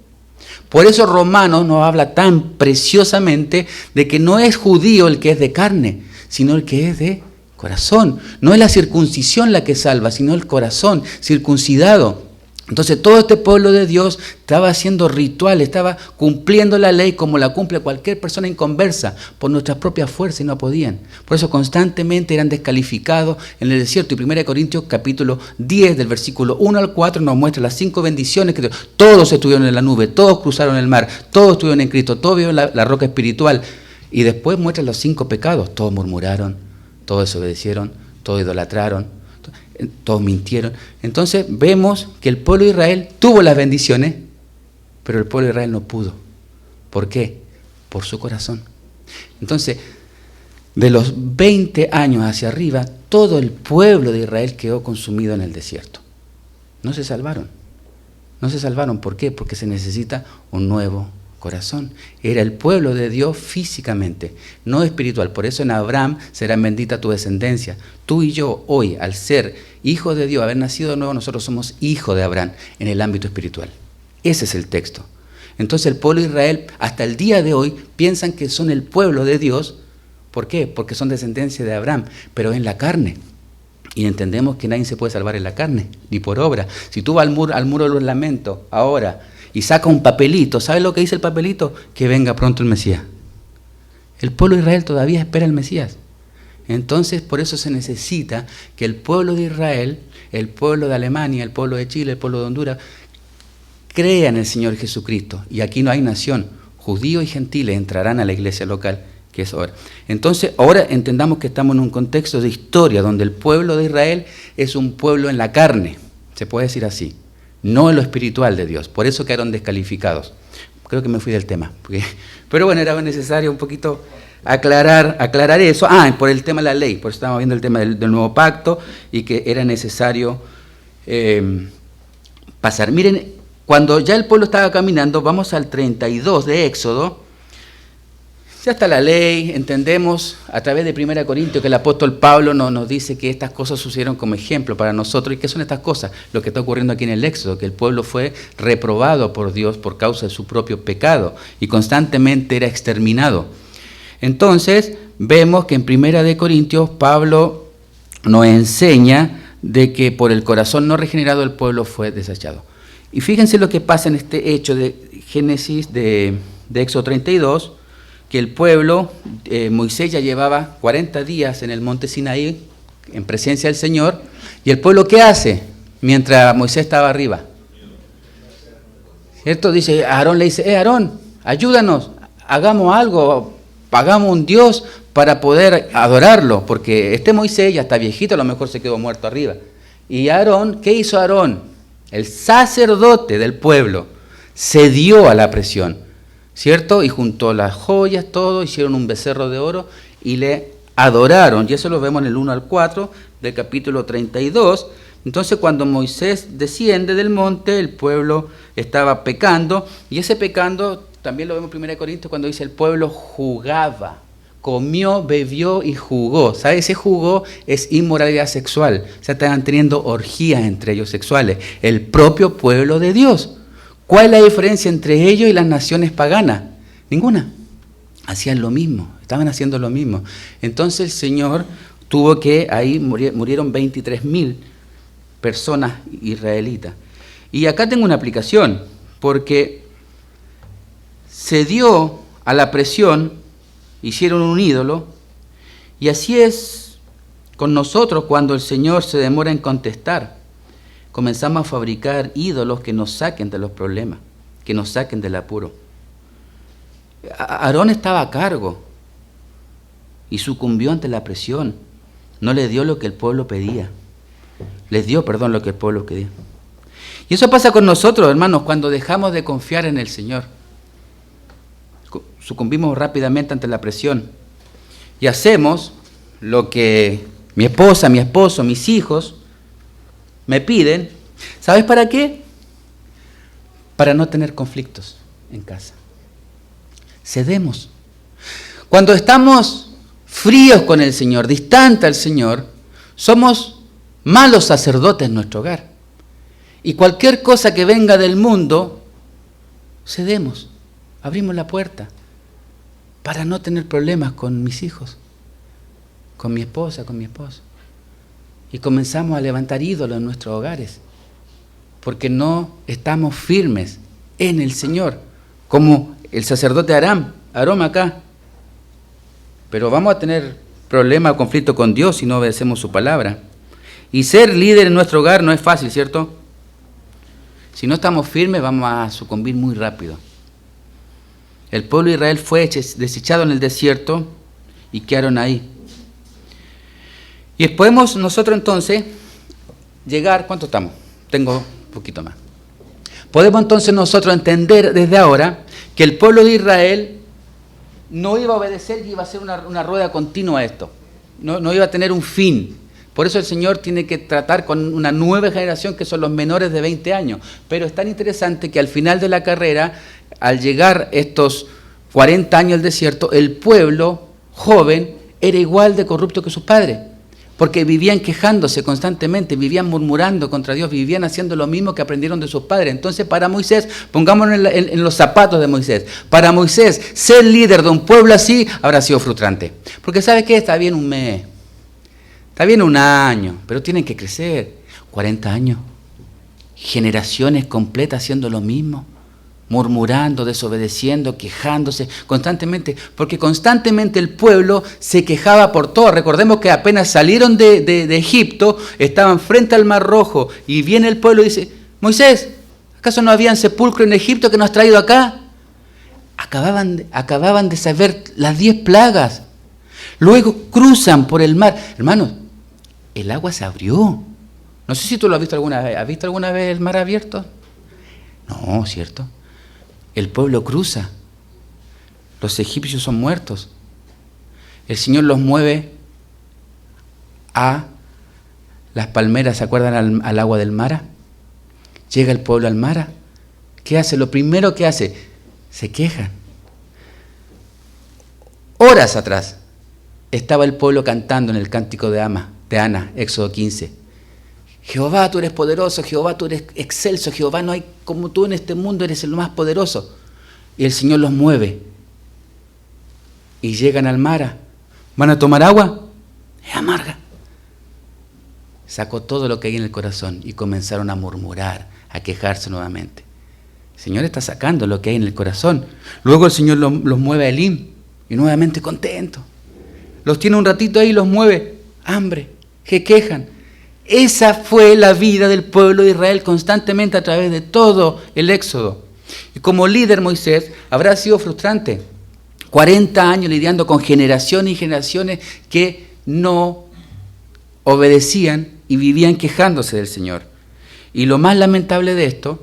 Por eso Romanos nos habla tan preciosamente de que no es judío el que es de carne, sino el que es de corazón. No es la circuncisión la que salva, sino el corazón circuncidado. Entonces todo este pueblo de Dios estaba haciendo rituales, estaba cumpliendo la ley como la cumple cualquier persona inconversa por nuestras propias fuerzas y no podían. Por eso constantemente eran descalificados en el desierto. Y 1 Corintios capítulo 10 del versículo 1 al 4 nos muestra las 5 bendiciones que todos estuvieron en la nube, todos cruzaron el mar, todos estuvieron en Cristo, todos vieron la roca espiritual. Y después muestra los 5 pecados. Todos murmuraron, todos desobedecieron, todos idolatraron, todos mintieron. Entonces vemos que el pueblo de Israel tuvo las bendiciones, pero el pueblo de Israel no pudo. ¿Por qué? Por su corazón. Entonces, de los 20 años hacia arriba, todo el pueblo de Israel quedó consumido en el desierto. No se salvaron. No se salvaron. ¿Por qué? Porque se necesita un nuevo corazón. Era el pueblo de Dios físicamente, no espiritual. Por eso en Abraham será bendita tu descendencia. Tú y yo hoy, al ser hijos de Dios, haber nacido de nuevo, nosotros somos hijos de Abraham en el ámbito espiritual. Ese es el texto. Entonces el pueblo de Israel, hasta el día de hoy, piensan que son el pueblo de Dios. ¿Por qué? Porque son descendencia de Abraham, pero en la carne. Y entendemos que nadie se puede salvar en la carne, ni por obra. Si tú vas al muro de los lamentos ahora y saca un papelito, ¿sabes lo que dice el papelito? Que venga pronto el Mesías. El pueblo de Israel todavía espera el Mesías. Entonces, por eso se necesita que el pueblo de Israel, el pueblo de Alemania, el pueblo de Chile, el pueblo de Honduras, crea en el Señor Jesucristo. Y aquí no hay nación. Judíos y gentiles entrarán a la iglesia local, que es ahora. Entonces, ahora entendamos que estamos en un contexto de historia, donde el pueblo de Israel es un pueblo en la carne, se puede decir así. No en lo espiritual de Dios. Por eso quedaron descalificados. Creo que me fui del tema. Pero bueno, era necesario un poquito aclarar eso. Por el tema de la ley. Por eso estábamos viendo el tema del nuevo pacto y que era necesario pasar. Miren, cuando ya el pueblo estaba caminando, vamos al 32 de Éxodo. Ya está la ley, entendemos a través de 1 Corintios que el apóstol Pablo nos dice que estas cosas sucedieron como ejemplo para nosotros. ¿Y qué son estas cosas? Lo que está ocurriendo aquí en el Éxodo, que el pueblo fue reprobado por Dios por causa de su propio pecado y constantemente era exterminado. Entonces, vemos que en 1 Corintios Pablo nos enseña de que por el corazón no regenerado el pueblo fue desechado. Y fíjense lo que pasa en este hecho de Génesis de Éxodo 32, que el pueblo, Moisés ya llevaba 40 días en el monte Sinaí, en presencia del Señor, y el pueblo ¿qué hace? Mientras Moisés estaba arriba. ¿Cierto? Dice, Aarón le dice, Aarón, ayúdanos, hagamos algo, hagamos un Dios para poder adorarlo, porque este Moisés ya está viejito, a lo mejor se quedó muerto arriba. Y Aarón, ¿qué hizo Aarón? El sacerdote del pueblo cedió a la presión, ¿cierto? Y juntó las joyas, todo, hicieron un becerro de oro y le adoraron. Y eso lo vemos en el 1 al 4 del capítulo 32. Entonces cuando Moisés desciende del monte, el pueblo estaba pecando. Y ese pecando también lo vemos en 1 Corintios cuando dice el pueblo jugaba. Comió, bebió y jugó. ¿Sabe? Ese jugó es inmoralidad sexual. O sea, estaban teniendo orgías entre ellos sexuales. El propio pueblo de Dios. ¿Cuál es la diferencia entre ellos y las naciones paganas? Ninguna. Hacían lo mismo, estaban haciendo lo mismo. Entonces el Señor tuvo que, ahí murieron 23.000 personas israelitas. Y acá tengo una aplicación, porque se dio a la presión, hicieron un ídolo, y así es con nosotros cuando el Señor se demora en contestar. Comenzamos a fabricar ídolos que nos saquen de los problemas, que nos saquen del apuro. Aarón estaba a cargo y sucumbió ante la presión. No le dio lo que el pueblo pedía. Les dio, lo que el pueblo pedía. Y eso pasa con nosotros, hermanos, cuando dejamos de confiar en el Señor. Sucumbimos rápidamente ante la presión y hacemos lo que mi esposa, mi esposo, mis hijos me piden. ¿Sabes para qué? Para no tener conflictos en casa. Cedemos. Cuando estamos fríos con el Señor, distantes al Señor, somos malos sacerdotes en nuestro hogar. Y cualquier cosa que venga del mundo cedemos, abrimos la puerta para no tener problemas con mis hijos, con mi esposa, con mi esposo. Y comenzamos a levantar ídolos en nuestros hogares, porque no estamos firmes en el Señor, como el sacerdote Aarón acá. Pero vamos a tener problemas o conflicto con Dios si no obedecemos su palabra. Y ser líder en nuestro hogar no es fácil, ¿cierto? Si no estamos firmes vamos a sucumbir muy rápido. El pueblo de Israel fue desechado en el desierto y quedaron ahí. Y podemos nosotros entonces llegar, ¿cuánto estamos? Tengo un poquito más. Podemos entonces nosotros entender desde ahora que el pueblo de Israel no iba a obedecer y iba a ser una rueda continua a esto. No iba a tener un fin. Por eso el Señor tiene que tratar con una nueva generación que son los menores de 20 años. Pero es tan interesante que al final de la carrera, al llegar estos 40 años al desierto, el pueblo joven era igual de corrupto que sus padres. Porque vivían quejándose constantemente, vivían murmurando contra Dios, vivían haciendo lo mismo que aprendieron de sus padres. Entonces para Moisés, pongámonos en los zapatos de Moisés, para Moisés ser líder de un pueblo así habrá sido frustrante. Porque ¿sabe qué? Está bien un mes, está bien un año, pero tienen que crecer. 40 años, generaciones completas haciendo lo mismo, murmurando, desobedeciendo, quejándose constantemente, porque constantemente el pueblo se quejaba por todo. Recordemos que apenas salieron de Egipto, estaban frente al Mar Rojo, y viene el pueblo y dice, Moisés, ¿acaso no habían sepulcro en Egipto que nos has traído acá? Acababan de saber las 10 plagas. Luego cruzan por el mar. Hermanos, el agua se abrió. No sé si tú lo has visto alguna vez. ¿Has visto alguna vez el mar abierto? No, ¿cierto? El pueblo cruza. Los egipcios son muertos. El Señor los mueve a las palmeras, ¿se acuerdan? Al agua del Mara. Llega el pueblo al Mara. ¿Qué hace? Lo primero que hace, se quejan. Horas atrás estaba el pueblo cantando en el cántico de Ana, Éxodo 15. Jehová, tú eres poderoso, Jehová, tú eres excelso, Jehová, no hay como tú en este mundo, eres el más poderoso. Y el Señor los mueve. Y llegan al Mara. ¿Van a tomar agua? Es amarga. Sacó todo lo que hay en el corazón y comenzaron a murmurar, a quejarse nuevamente. El Señor está sacando lo que hay en el corazón. Luego el Señor los mueve a Elim y nuevamente contento. Los tiene un ratito ahí y los mueve. Hambre, que quejan. Esa fue la vida del pueblo de Israel constantemente a través de todo el Éxodo. Y como líder Moisés habrá sido frustrante. 40 años lidiando con generaciones y generaciones que no obedecían y vivían quejándose del Señor. Y lo más lamentable de esto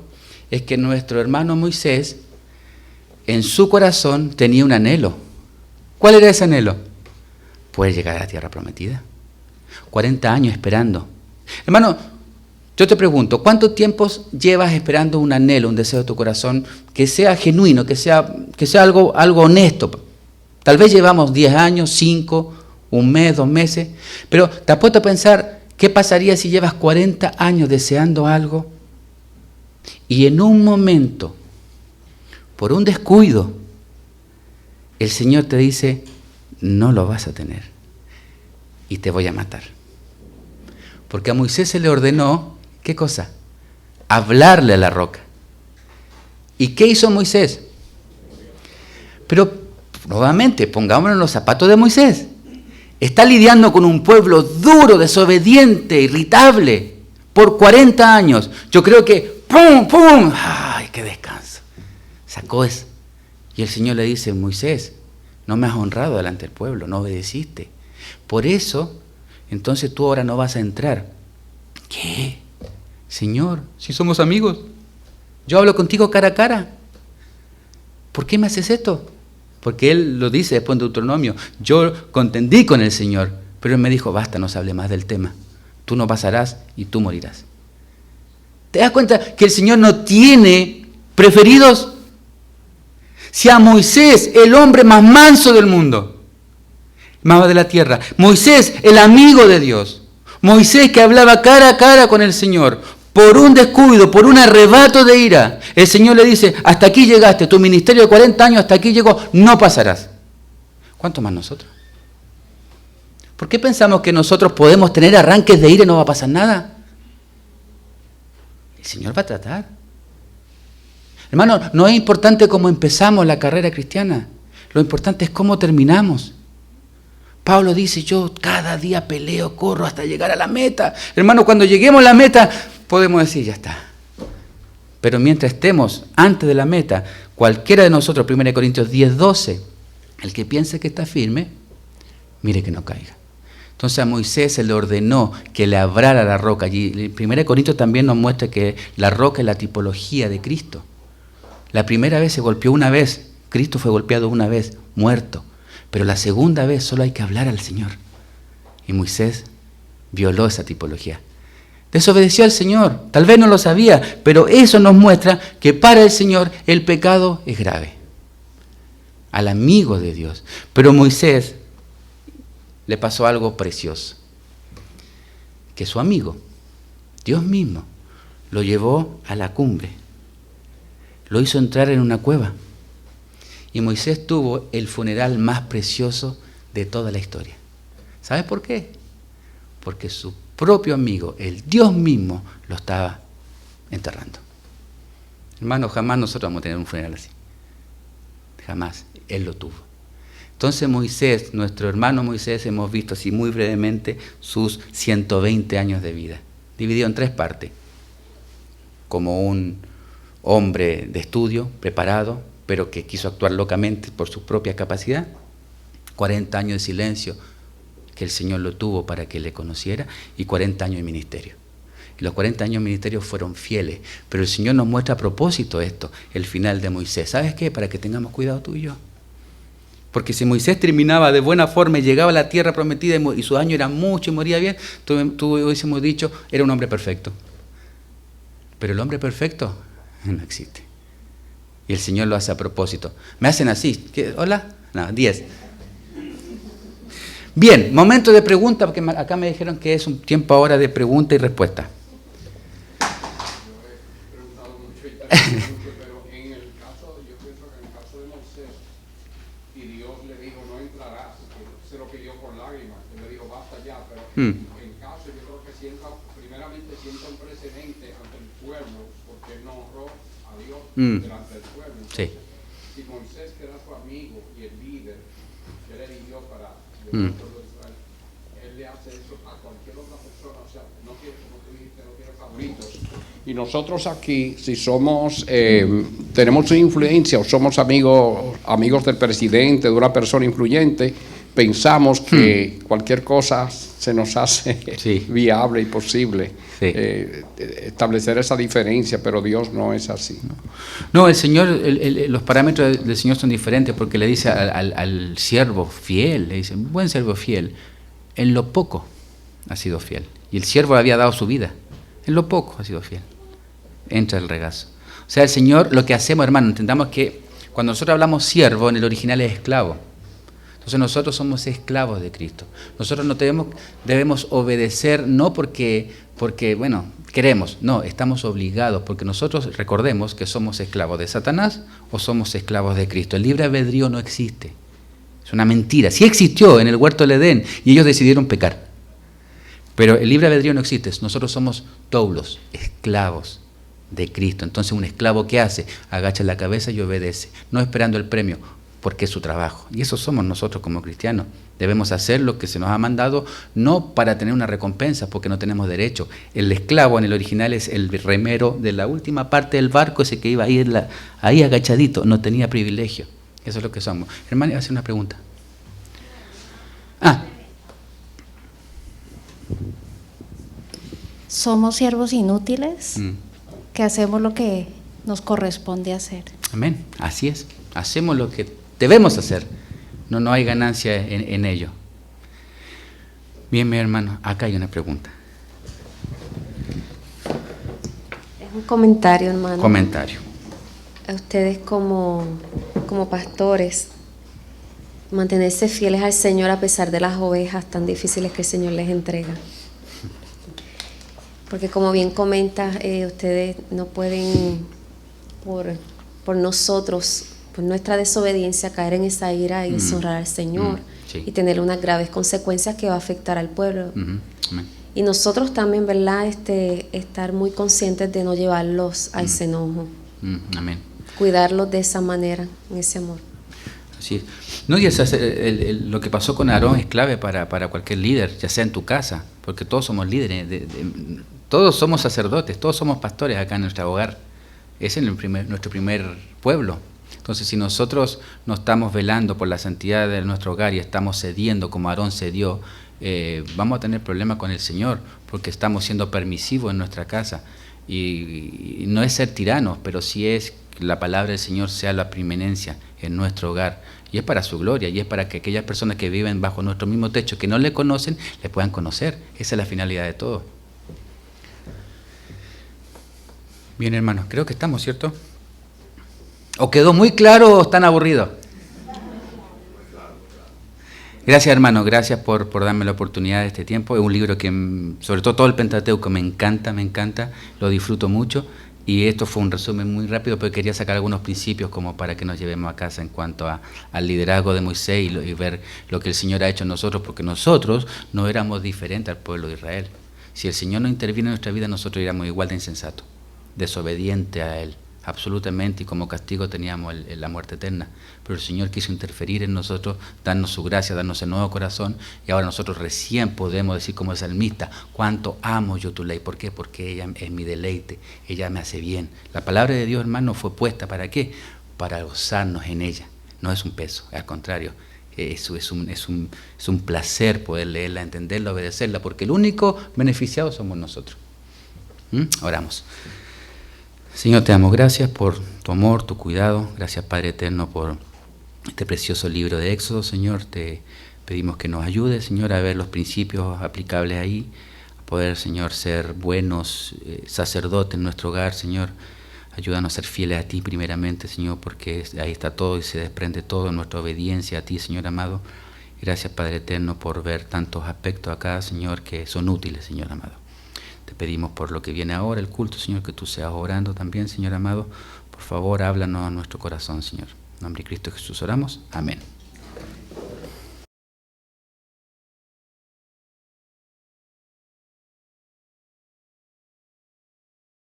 es que nuestro hermano Moisés en su corazón tenía un anhelo. ¿Cuál era ese anhelo? Poder llegar a la tierra prometida. 40 años esperando. Hermano, yo te pregunto, ¿cuánto tiempo llevas esperando un anhelo, un deseo de tu corazón que sea genuino, que sea algo honesto? Tal vez llevamos 10 años, 5, un mes, 2 meses, pero te has puesto a pensar qué pasaría si llevas 40 años deseando algo y en un momento, por un descuido, el Señor te dice, no lo vas a tener y te voy a matar. Porque a Moisés se le ordenó, ¿qué cosa? Hablarle a la roca. ¿Y qué hizo Moisés? Pero, nuevamente, pongámonos en los zapatos de Moisés. Está lidiando con un pueblo duro, desobediente, irritable, por 40 años. Yo creo que, ¡pum, pum! ¡Ay, qué descanso! Sacó eso. Y el Señor le dice, Moisés, no me has honrado delante del pueblo, no obedeciste. Por eso, entonces tú ahora no vas a entrar. ¿Qué? Señor, si somos amigos, yo hablo contigo cara a cara. ¿Por qué me haces esto? Porque Él lo dice después en Deuteronomio. Yo contendí con el Señor, pero Él me dijo, basta, no se hable más del tema. Tú no pasarás y tú morirás. ¿Te das cuenta que el Señor no tiene preferidos? Si a Moisés, el hombre más manso del mundo, más de la tierra, Moisés, el amigo de Dios, Moisés que hablaba cara a cara con el Señor, por un descuido, por un arrebato de ira, el Señor le dice, hasta aquí llegaste, tu ministerio de 40 años hasta aquí llegó, no pasarás. ¿Cuánto más nosotros? ¿Por qué pensamos que nosotros podemos tener arranques de ira y no va a pasar nada? El Señor va a tratar. Hermano, no es importante cómo empezamos la carrera cristiana, lo importante es cómo terminamos. Pablo dice, yo cada día peleo, corro hasta llegar a la meta. Hermano, cuando lleguemos a la meta, podemos decir, ya está. Pero mientras estemos antes de la meta, cualquiera de nosotros, 1 Corintios 10:12, el que piense que está firme, mire que no caiga. Entonces a Moisés se le ordenó que le abrara la roca. Y 1 Corintios también nos muestra que la roca es la tipología de Cristo. La primera vez se golpeó una vez, Cristo fue golpeado una vez, muerto. Pero la segunda vez solo hay que hablar al Señor. Y Moisés violó esa tipología. Desobedeció al Señor. Tal vez no lo sabía, pero eso nos muestra que para el Señor el pecado es grave. Al amigo de Dios. Pero Moisés le pasó algo precioso. Que su amigo, Dios mismo, lo llevó a la cumbre. Lo hizo entrar en una cueva. Y Moisés tuvo el funeral más precioso de toda la historia. ¿Sabe por qué? Porque su propio amigo, el Dios mismo, lo estaba enterrando. Hermano, jamás nosotros vamos a tener un funeral así. Jamás. Él lo tuvo. Entonces Moisés, nuestro hermano Moisés, hemos visto así muy brevemente sus 120 años de vida, dividido en 3 partes. Como un hombre de estudio, preparado, pero que quiso actuar locamente por su propia capacidad. 40 años de silencio que el Señor lo tuvo para que le conociera y 40 años de ministerio. Y los 40 años de ministerio fueron fieles, pero el Señor nos muestra a propósito esto, el final de Moisés. ¿Sabes qué? Para que tengamos cuidado tú y yo. Porque si Moisés terminaba de buena forma y llegaba a la tierra prometida y su año era mucho y moría bien, tú hubiésemos dicho, era un hombre perfecto. Pero el hombre perfecto no existe. Y el Señor lo hace a propósito. Me hacen así. ¿Qué? ¿Hola? No, 10. Bien, momento de pregunta, porque acá me dijeron que es un tiempo ahora de pregunta y respuesta. Pero en el caso, yo pienso que en el caso de Moisés, y Dios le dijo, no entrarás, que se lo pidió con lágrimas, él le dijo, basta ya, pero en caso, yo creo que primeramente sienta un precedente ante el pueblo, porque él no honró a Dios delante del pueblo. Sí. Si Moisés, que era su amigo y el líder, que él eligió para el pueblo de Israel, él le hace eso a cualquier otra persona, o sea, no tiene, como tú dijiste, no tiene favoritos. Y nosotros aquí, si somos, tenemos una influencia o somos amigos del presidente, de una persona influyente, pensamos que cualquier cosa se nos hace viable y posible. Sí. Establecer esa diferencia, pero Dios no es así. No, el Señor, los parámetros del Señor son diferentes porque le dice al siervo fiel, le dice, buen siervo fiel, en lo poco ha sido fiel. Y el siervo había dado su vida, en lo poco ha sido fiel. Entra el regazo. O sea, el Señor, lo que hacemos, hermano, entendamos que cuando nosotros hablamos siervo, en el original es esclavo. Entonces nosotros somos esclavos de Cristo. Nosotros no debemos obedecer, no porque, bueno, queremos, no, estamos obligados, porque nosotros recordemos que somos esclavos de Satanás o somos esclavos de Cristo. El libre albedrío no existe. Es una mentira. Sí existió en el huerto del Edén y ellos decidieron pecar. Pero el libre albedrío no existe. Nosotros somos doulos, esclavos de Cristo. Entonces un esclavo, ¿qué hace? Agacha la cabeza y obedece, no esperando el premio, porque es su trabajo. Y eso somos nosotros como cristianos. Debemos hacer lo que se nos ha mandado, no para tener una recompensa, porque no tenemos derecho. El esclavo en el original es el remero de la última parte del barco, ese que iba a ir ahí agachadito, no tenía privilegio. Eso es lo que somos. Hermano, hace una pregunta. ¿Somos siervos inútiles? Que hacemos lo que nos corresponde hacer. Amén, así es. Hacemos lo que debemos hacer. No hay ganancia en ello. Bien, mi hermano, acá hay una pregunta. Es un comentario, hermano. Comentario. A ustedes como pastores, mantenerse fieles al Señor a pesar de las ovejas tan difíciles que el Señor les entrega. Porque como bien comenta, ustedes no pueden por nosotros, por nuestra desobediencia, caer en esa ira y deshonrar al Señor Sí. y tener unas graves consecuencias que va a afectar al pueblo. Ujú. Amén. Y nosotros también, ¿verdad? Estar muy conscientes de no llevarlos a ese enojo, Amén. cuidarlos de esa manera, en ese amor. Así es. No, y lo que pasó con Aarón es clave para cualquier líder, ya sea en tu casa, porque todos somos líderes, todos somos sacerdotes, todos somos pastores acá en nuestro hogar. Ese es nuestro primer pueblo. Entonces, si nosotros no estamos velando por la santidad de nuestro hogar y estamos cediendo como Aarón cedió, vamos a tener problemas con el Señor, porque estamos siendo permisivos en nuestra casa. Y no es ser tiranos, pero sí es que la palabra del Señor sea la preeminencia en nuestro hogar. Y es para su gloria, y es para que aquellas personas que viven bajo nuestro mismo techo, que no le conocen, le puedan conocer. Esa es la finalidad de todo. Bien, hermanos, creo que estamos, ¿cierto? ¿O quedó muy claro o están aburridos? Gracias, hermano, gracias por darme la oportunidad de este tiempo. Es un libro que, sobre todo el Pentateuco, me encanta, lo disfruto mucho. Y esto fue un resumen muy rápido, pero quería sacar algunos principios como para que nos llevemos a casa en cuanto al liderazgo de Moisés y ver lo que el Señor ha hecho en nosotros, porque nosotros no éramos diferentes al pueblo de Israel. Si el Señor no interviene en nuestra vida, nosotros éramos igual de insensatos, desobedientes a Él, absolutamente, y como castigo teníamos la muerte eterna. Pero el Señor quiso interferir en nosotros, darnos su gracia, darnos el nuevo corazón, y ahora nosotros recién podemos decir como el salmista: cuánto amo yo tu ley. ¿Por qué? Porque ella es mi deleite, ella me hace bien. La palabra de Dios, hermano, fue puesta ¿para qué? Para gozarnos en ella. No es un peso, al contrario, eso es un placer poder leerla, entenderla, obedecerla, porque el único beneficiado somos nosotros. Oramos. Señor, te damos gracias por tu amor, tu cuidado. Gracias, Padre eterno, por este precioso libro de Éxodo. Señor, te pedimos que nos ayudes, Señor, a ver los principios aplicables ahí, a poder, Señor, ser buenos sacerdotes en nuestro hogar, Señor. Ayúdanos a ser fieles a ti primeramente, Señor, porque ahí está todo y se desprende todo en nuestra obediencia a ti, Señor amado. Gracias, Padre eterno, por ver tantos aspectos acá, Señor, que son útiles, Señor amado. Te pedimos por lo que viene ahora, el culto, Señor, que tú seas orando también, Señor amado. Por favor, háblanos a nuestro corazón, Señor. En nombre de Cristo Jesús oramos. Amén.